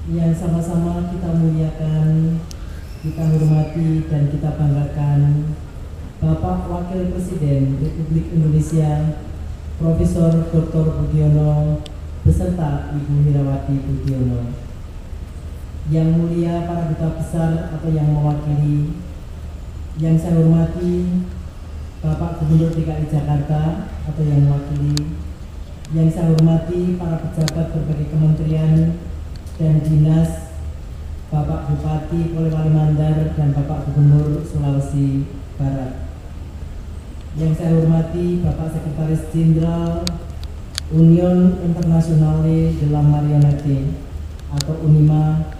yang sama-sama kita muliakan, kita hormati dan kita banggakan Bapak Wakil Presiden Republik Indonesia Profesor Dr. Budiono beserta Ibu Herawati Budiono. Yang mulia para duta besar atau yang mewakili, yang saya hormati Bapak Gubernur DKI Jakarta atau yang mewakili, yang saya hormati para pejabat berbagai kementerian dan dinas, Bapak Bupati Polewali Mandar dan Bapak Gubernur Sulawesi Barat. Yang saya hormati Bapak Sekretaris Jenderal Union Internationale de la Marionnette atau UNIMA,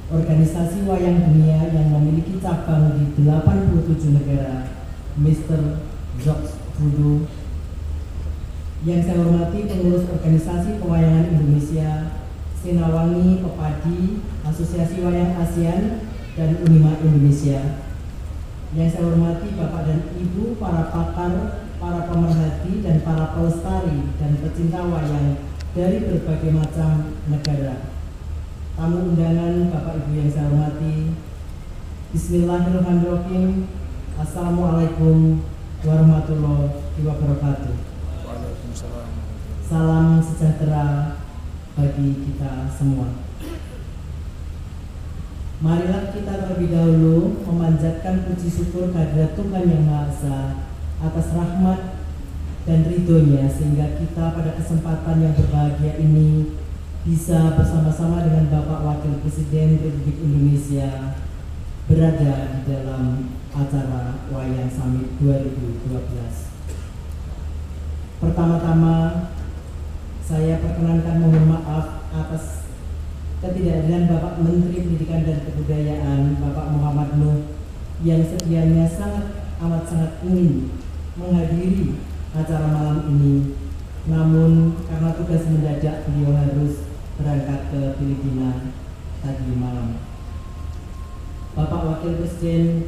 organisasi wayang dunia yang memiliki cabang di 87 negara, Mr. Jacques Trudeau. Yang saya hormati pengurus organisasi pewayangan Indonesia, Senawangi Pepadi, Asosiasi Wayang ASEAN, dan UNIMA Indonesia. Yang saya hormati Bapak dan Ibu para pakar, para pemerhati, dan para pelestari dan pecinta wayang dari berbagai macam negara. Tamu undangan Bapak Ibu yang saya hormati, Bismillahirrahmanirrahim. Assalamualaikum warahmatullahi wabarakatuh. Waalaikumsalam. Salam sejahtera bagi kita semua. Marilah kita terlebih dahulu memanjatkan puji syukur kehadirat Tuhan Yang Maha Esa atas rahmat dan ridhonya sehingga kita pada kesempatan yang berbahagia ini bisa bersama-sama dengan Bapak Wakil Presiden Republik Indonesia berada di dalam acara Wayang Summit 2012. Pertama-tama saya perkenankan mohon maaf atas ketidakhadiran Bapak Menteri Pendidikan dan Kebudayaan Bapak Muhammad Nuh yang sedianya sangat ingin menghadiri acara malam ini, namun karena tugas mendadak beliau harus berangkat ke Filipina tadi malam. Bapak Wakil Presiden,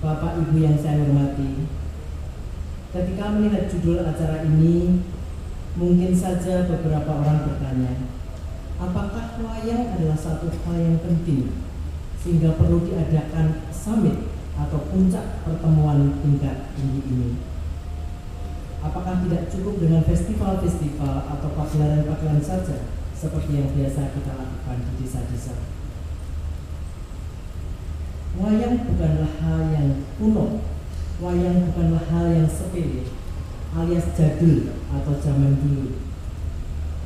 Bapak Ibu yang saya hormati, ketika melihat judul acara ini, mungkin saja beberapa orang bertanya, apakah wayang adalah satu hal yang penting sehingga perlu diadakan summit atau puncak pertemuan tingkat tinggi ini? Apakah tidak cukup dengan festival-festival atau pagelaran-pagelaran saja seperti yang biasa kita lakukan di desa-desa? Wayang bukanlah hal yang kuno, wayang bukanlah hal yang sepele alias jadul atau zaman dulu.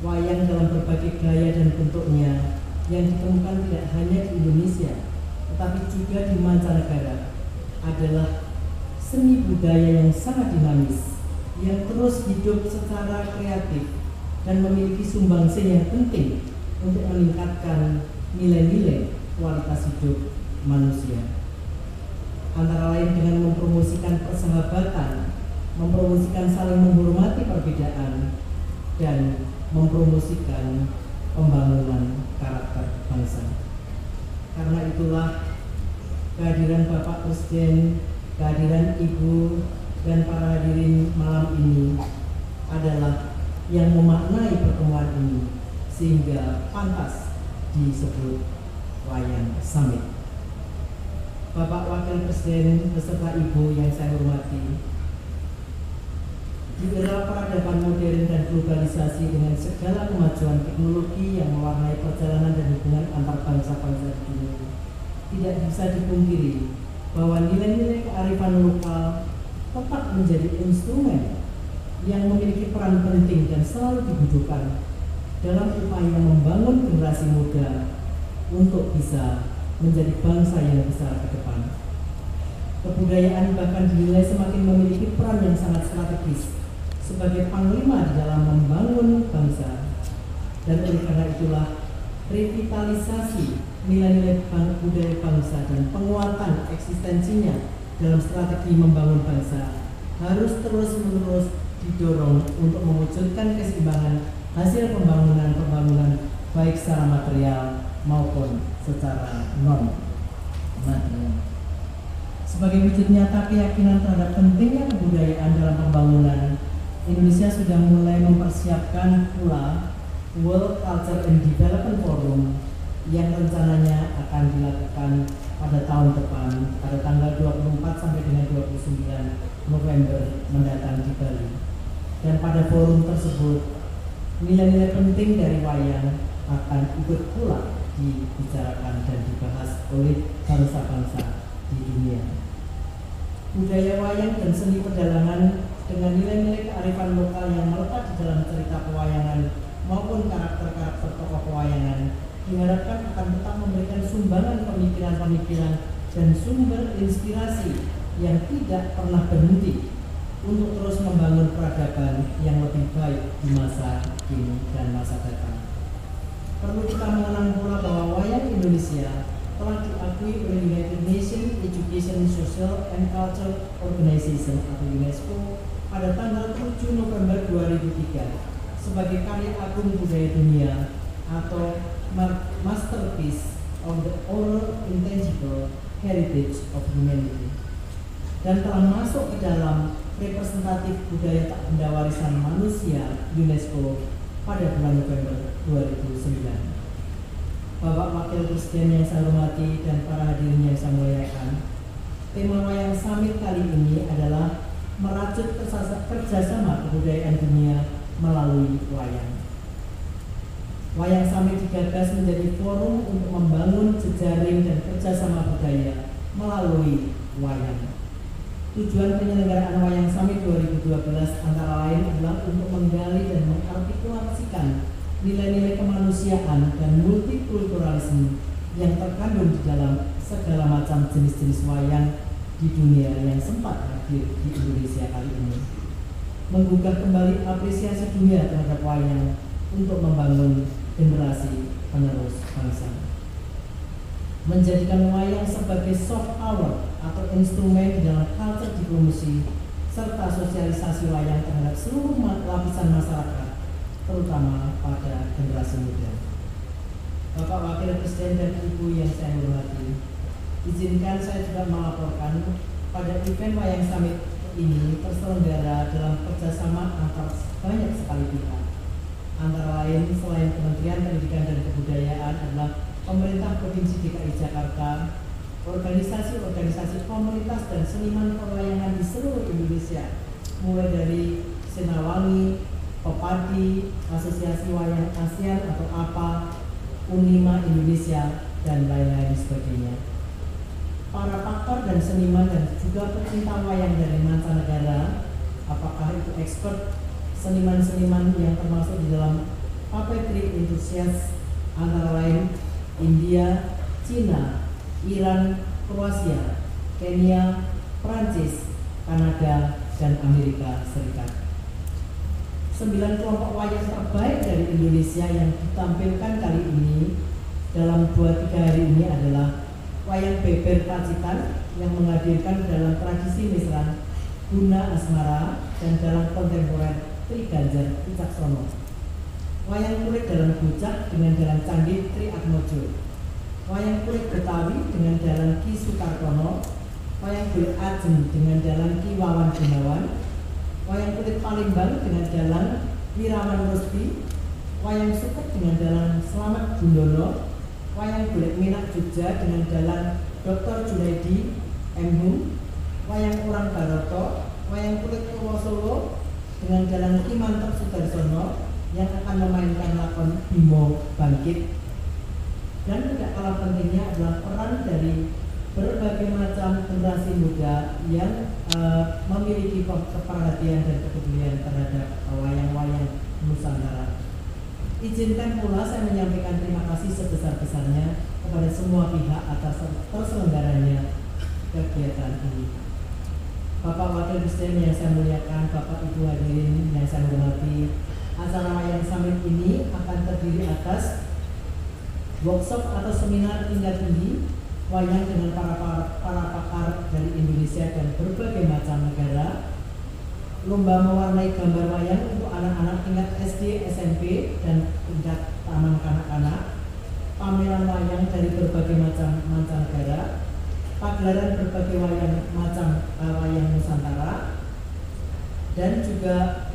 Wayang dalam berbagai gaya dan bentuknya yang ditemukan tidak hanya di Indonesia tetapi juga di mancanegara adalah seni budaya yang sangat dinamis yang terus hidup secara kreatif dan memiliki sumbangsih yang penting untuk meningkatkan nilai-nilai kualitas hidup manusia. Antara lain dengan mempromosikan persahabatan, mempromosikan saling menghormati perbedaan, dan mempromosikan pembangunan karakter bangsa. Karena itulah kehadiran Bapak Presiden, kehadiran Ibu, dan para hadirin malam ini adalah yang memaknai pertemuan ini sehingga pantas disebut Wayang Summit. Bapak Wakil Presiden beserta Ibu yang saya hormati, di era peradaban modern dan globalisasi dengan segala kemajuan teknologi yang mewarnai perjalanan dan hubungan antar bangsa-bangsa di dunia, tidak bisa dipungkiri bahwa nilai-nilai kearifan lokal tetap menjadi instrumen yang memiliki peran penting dan selalu dibutuhkan dalam upaya membangun generasi muda untuk bisa menjadi bangsa yang besar ke depan. Kebudayaan bahkan dinilai semakin memiliki peran yang sangat strategis sebagai panglima di dalam membangun bangsa, dan oleh karena itulah revitalisasi nilai-nilai budaya bangsa dan penguatan eksistensinya dalam strategi membangun bangsa harus terus-menerus didorong untuk mewujudkan keseimbangan hasil pembangunan baik secara material maupun secara non material. Sebagai wujud nyata keyakinan terhadap pentingnya kebudayaan dalam pembangunan, Indonesia sudah mulai mempersiapkan pula World Culture and Development Forum yang rencananya akan ikut pula dibicarakan dan dibahas oleh bangsa-bangsa di dunia. Budaya wayang dan seni pedalangan dengan nilai-nilai kearifan lokal yang melekat di dalam cerita pewayangan maupun karakter-karakter tokoh pewayangan diharapkan akan tetap memberikan sumbangan pemikiran-pemikiran dan sumber inspirasi yang tidak pernah berhenti untuk terus membangun peradaban yang lebih baik di masa kini dan masa datang. Perlu kita mengenang pula bahwa wayang Indonesia telah diakui oleh United Nations Education, Social and Culture Organization atau UNESCO pada tanggal 7 November 2003 sebagai karya agung budaya dunia atau masterpiece of the oral intangible heritage of humanity, dan telah masuk ke dalam representatif budaya tak benda warisan manusia UNESCO pada bulan November 2009. Bapak Wakil Presiden yang saya hormati dan para hadirin yang saya muliakan, tema Wayang Summit kali ini adalah merajut kerjasama kebudayaan dunia melalui wayang. Wayang Summit digagas menjadi forum untuk membangun jejaring dan kerjasama budaya melalui wayang. Tujuan penyelenggaraan Wayang Summit 2012 antara lain adalah untuk menggali dan mengartikulasikan nilai-nilai kemanusiaan dan multikulturalisme yang terkandung di dalam segala macam jenis-jenis wayang di dunia yang sempat hadir di Indonesia kali ini. Menggugah kembali apresiasi dunia terhadap wayang untuk membangun generasi penerus bangsa. Menjadikan wayang sebagai soft power atau instrumen di dalam culture diplomasi serta sosialisasi wayang terhadap seluruh lapisan masyarakat, terutama pada generasi muda. Bapak Wakil Presiden dan Ibu yang saya hormati, izinkan saya juga melaporkan pada event Wayang Summit ini terselenggara dalam kerjasama antar banyak sekali pihak. Antara lain selain Kementerian Pendidikan dan Kebudayaan adalah Pemerintah Provinsi DKI Jakarta, organisasi-organisasi komunitas dan seniman pewayangan di seluruh Indonesia, mulai dari Sinawangi, Pepadi, Asosiasi Wayang ASEAN atau APA, Unima Indonesia, dan lain-lain sebagainya. Para pakar dan seniman dan juga pecinta wayang dari mancanegara, apakah itu expert, seniman-seniman yang termasuk di dalam puppetry enthusiast antara lain India, Cina, Iran, Kroasia, Kenya, Prancis, Kanada, dan Amerika Serikat. 9 kelompok wayang terbaik dari Indonesia yang ditampilkan kali ini dalam 2-3 hari ini adalah Wayang Beber Pacitan yang menghadirkan dalam tradisi Misran Guna Asmara dan dalam kontemporer Tri Ganjar Wicaksono. Wayang kulit dalam Bocah dengan dalam Candi Tri Atmojo. Wayang kulit Betawi dengan dalam Ki Sukartono. Wayang kulit Ajeng dengan dalam Ki Wawan Gunawan. Wayang kulit Palembang dengan dalang Wirawan Rusdi, wayang suket dengan dalang Slamet Gundono, wayang kulit Minak Jogja dengan dalang Dr. Junaidi M. Hum, wayang Orang Baroto, wayang kulit Purwosolo dengan dalang Ki Mantep Sudarsono yang akan memainkan lakon Bimo Bangkit. Dan tidak kalah pentingnya adalah peran dari berbagai macam generasi muda yang memiliki keperhatian dan kepedulian terhadap wayang-wayang Nusantara. Izinkan pula saya menyampaikan terima kasih sebesar-besarnya kepada semua pihak atas terselenggaranya kegiatan ini. Bapak Wakil Presiden yang saya muliakan, Bapak Ibu hadirin yang saya hormati, acara Wayang Summit ini akan terdiri atas workshop atau seminar tingkat tinggi wayang dengan para pakar dari Indonesia dan berbagai macam negara, lomba mewarnai gambar wayang untuk anak-anak tingkat SD, SMP, dan tingkat taman kanak-kanak, pameran wayang dari berbagai macam mancanegara, pagelaran berbagai macam wayang Nusantara, dan juga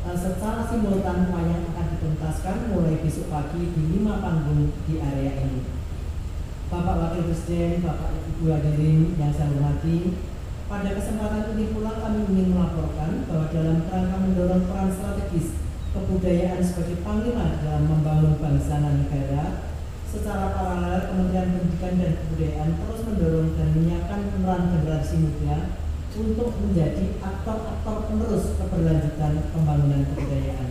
secara simultan wayang akan dituntaskan mulai besok pagi di 5 panggung di area ini. Bapak Wakil Presiden, Bapak Ibu hadirin yang saya hormati, pada kesempatan ini pula kami ingin melaporkan bahwa dalam kerangka mendorong peran strategis kebudayaan sebagai panglima dalam membangun bangsa dan negara, secara paralel Kementerian Pendidikan dan Kebudayaan terus mendorong dan menyiapkan peran generasi muda untuk menjadi aktor-aktor penerus keberlanjutan pembangunan kebudayaan.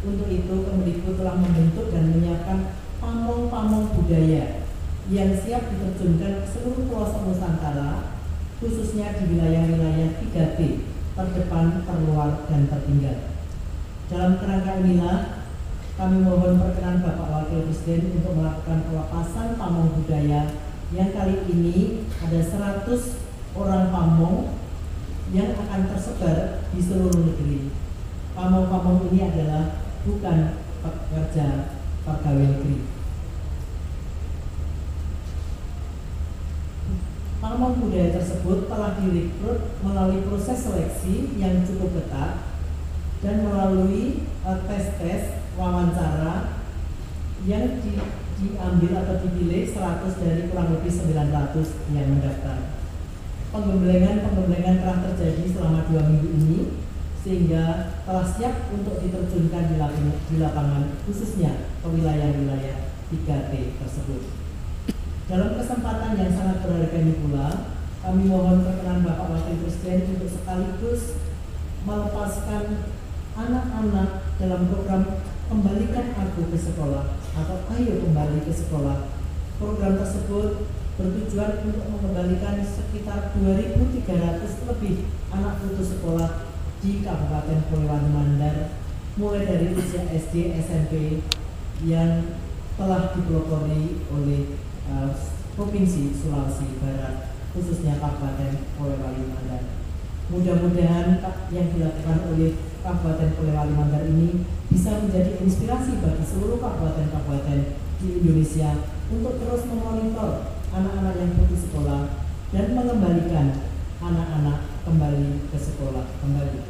Untuk itu, Kemendikbud telah membentuk dan menyiapkan pamong-pamong budaya yang siap diterjunkan ke seluruh pelosok Nusantara, khususnya di wilayah-wilayah 3T, terdepan, terluar, dan tertinggal. Dalam kerangka inilah, kami mohon perkenan Bapak Wakil Presiden untuk melakukan pelepasan pamong budaya yang kali ini ada 100 orang pamong yang akan tersebar di seluruh negeri. Pamong-pamong ini adalah bukan pekerja pegawai negeri. Pamong budaya tersebut telah direkrut melalui proses seleksi yang cukup ketat dan melalui tes-tes wawancara yang diambil atau dipilih 100 dari kurang lebih 900 yang mendaftar. Penggemblengan telah terjadi selama 2 minggu ini sehingga telah siap untuk diterjunkan di lapangan, khususnya ke wilayah-wilayah 3T tersebut. Dalam kesempatan yang sangat berharga ini pula, kami mohon perkenan Bapak Wakil Presiden untuk sekaligus melepaskan anak-anak dalam program Kembalikan Aku ke Sekolah atau Ayo Kembali ke Sekolah. Program tersebut bertujuan untuk mengembalikan sekitar 2.300 lebih anak putus sekolah di Kabupaten Polewali Mandar, mulai dari usia SD, SMP yang telah dipelopori oleh Provinsi Sulawesi Barat, khususnya Kabupaten Polewali Mandar. Mudah-mudahan yang dilakukan oleh Kabupaten Polewali Mandar ini bisa menjadi inspirasi bagi seluruh kabupaten-kabupaten di Indonesia untuk terus memonitor anak-anak yang putus sekolah dan mengembalikan anak-anak kembali ke sekolah kembali.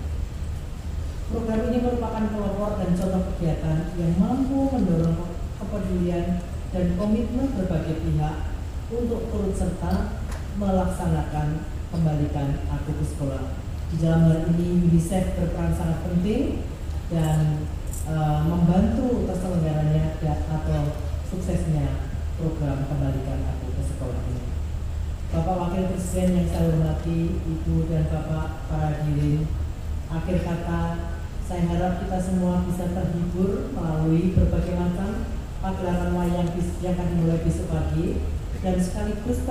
Program ini merupakan pelopor dan contoh kegiatan yang mampu mendorong kepedulian dan komitmen berbagai pihak untuk turut serta melaksanakan Kembalikan Aku ke Sekolah. Di dalam hal ini UNICEF berperan sangat penting dan membantu terselenggaranya atau suksesnya program Kembalikan Aku ke Sekolah ini. Bapak Wakil Presiden yang saya hormati, Ibu dan Bapak para hadirin, akhir kata saya harap kita semua bisa terhibur melalui berbagai macam pagelaran wayang yang akan dimulai besok pagi dan sekaligus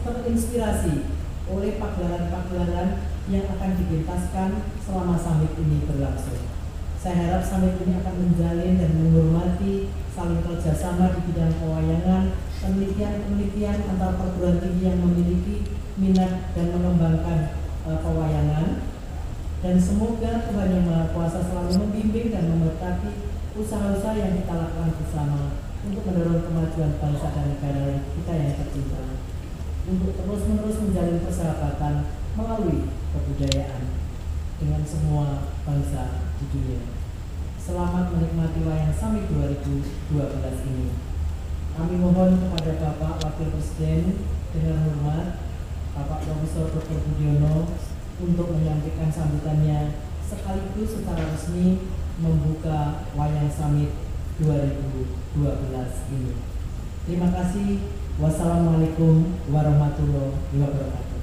terinspirasi oleh pagelaran-pagelaran yang akan digentaskan selama summit ini berlangsung. Saya harap summit ini akan menjalin dan menghormati saling kerjasama di bidang pewayangan, penelitian antar perguruan tinggi yang memiliki minat dan mengembangkan pewayangan, dan semoga Tuhan Yang Maha Kuasa selalu membimbing dan memberkati usaha-usaha yang kita lakukan bersama untuk mendorong kemajuan bangsa dan negara kita yang tercinta, untuk terus-menerus menjalin persahabatan melalui kebudayaan dengan semua bangsa di dunia. Selamat menikmati Wayang Summit 2012 ini. Kami mohon kepada Bapak Wakil Presiden dengan hormat Bapak Profesor Dr. Budiono untuk menyampaikan sambutannya sekaligus secara resmi membuka Wayang Summit 2012 ini. Terima kasih. Wassalamualaikum warahmatullahi wabarakatuh.